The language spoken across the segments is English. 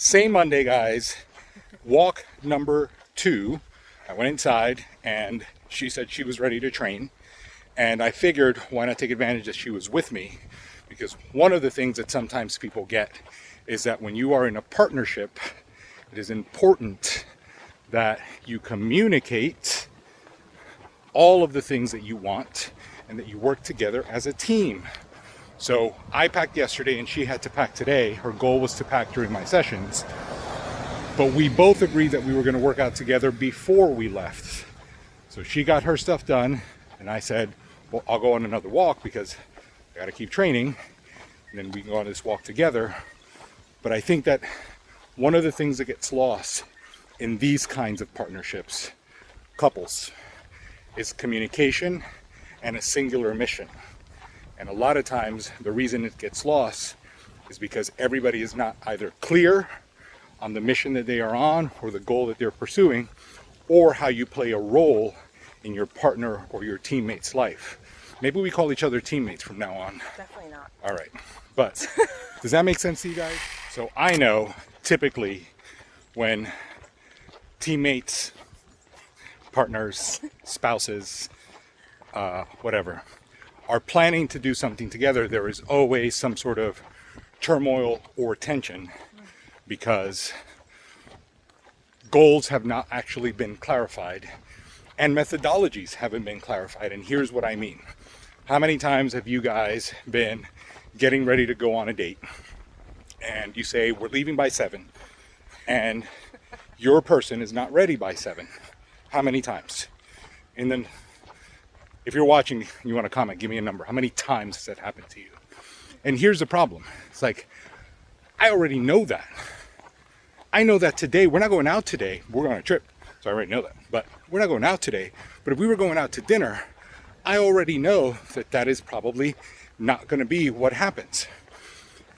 Same Monday, guys. Walk number 2. I went inside and she said she was ready to train. And I figured, why not take advantage that she was with me? Because one of the things that sometimes people get is that when you are in a partnership, it is important that you communicate all of the things that you want and that you work together as a team. So I packed yesterday and she had to pack today. Her goal was to pack during my sessions. But we both agreed that we were going to work out together before we left. So she got her stuff done and I said, well, I'll go on another walk because I got to keep training and then we can go on this walk together. But I think that one of the things that gets lost in these kinds of partnerships, couples, is communication and a singular mission. And a lot of times the reason it gets lost is because everybody is not either clear on the mission that they are on or the goal that they're pursuing, or how you play a role in your partner or your teammate's life. Maybe we call each other teammates from now on. Definitely not. All right. But does that make sense to you guys? So I know typically when teammates, partners, spouses, whatever, are planning to do something together, there is always some sort of turmoil or tension because goals have not actually been clarified and methodologies haven't been clarified. And here's what I mean. How many times have you guys been getting ready to go on a date and you say, we're leaving by 7, and your person is not ready by 7? How many times? And then if you're watching, you want to comment, give me a number. How many times has that happened to you? And here's the problem. It's like, I already know that. I know that today, we're not going out today. We're on a trip, so I already know that. But we're not going out today. But if we were going out to dinner, I already know that that is probably not going to be what happens.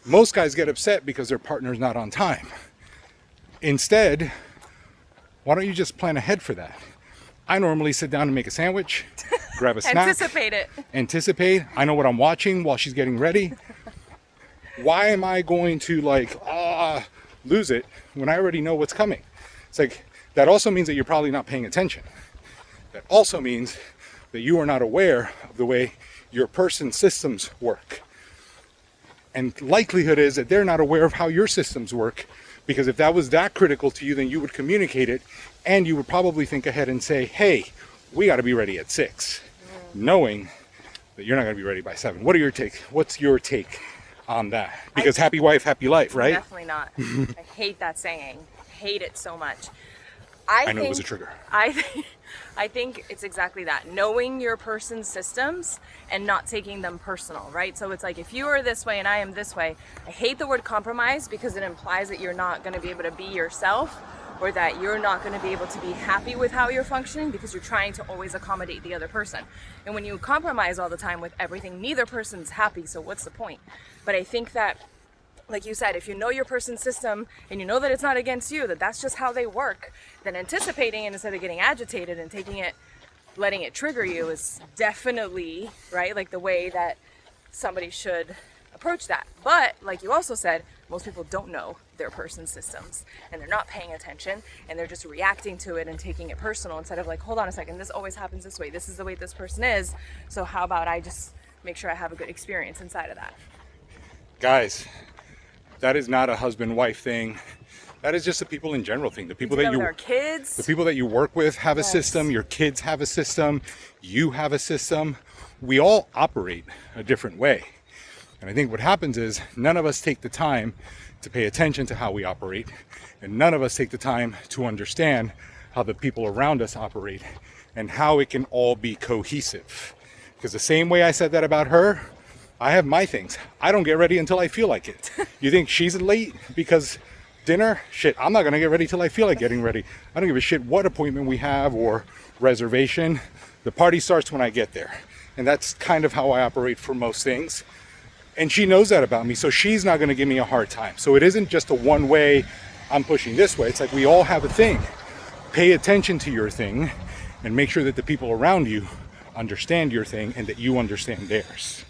Most guys get upset because their partner's not on time. Instead, why don't you just plan ahead for that? I normally sit down and make a sandwich, grab a snack. Anticipate. I know what I'm watching while she's getting ready. Why am I going to lose it when I already know what's coming? It's like, that also means that you're probably not paying attention. That also means that you are not aware of the way your person's systems work. And likelihood is that they're not aware of how your systems work, because if that was that critical to you, then you would communicate it and you would probably think ahead and say, hey, we got to be ready at 6, knowing that you're not going to be ready by 7. What's your take on that? Because happy wife, happy life, right? Definitely not. I hate that saying. Hate it so much. I know it was a trigger. I think it's exactly that. Knowing your person's systems and not taking them personal, right? So it's like, if you are this way and I am this way, I hate the word compromise because it implies that you're not going to be able to be yourself, or that you're not going to be able to be happy with how you're functioning because you're trying to always accommodate the other person. And when you compromise all the time with everything, neither person's happy, so what's the point? But I think that, like you said, if you know your person's system and you know that it's not against you, that that's just how they work, then anticipating it instead of getting agitated and letting it trigger you is definitely, right, like the way that somebody should approach that. But like you also said, most people don't know their person's systems and they're not paying attention and they're just reacting to it and taking it personal instead of like, hold on a second, this always happens this way. This is the way this person is. So how about I just make sure I have a good experience inside of that? Guys, that is not a husband-wife thing. That is just a people in general thing. The people that our kids, the people that you work with have a system. Your kids have a system. You have a system. We all operate a different way. And I think what happens is none of us take the time to pay attention to how we operate, and none of us take the time to understand how the people around us operate and how it can all be cohesive. Because the same way I said that about her, I have my things. I don't get ready until I feel like it. You think she's late because dinner? Shit, I'm not gonna get ready till I feel like getting ready. I don't give a shit what appointment we have or reservation. The party starts when I get there. And that's kind of how I operate for most things. And she knows that about me, so she's not gonna give me a hard time. So it isn't just a one way, I'm pushing this way. It's like we all have a thing. Pay attention to your thing and make sure that the people around you understand your thing and that you understand theirs.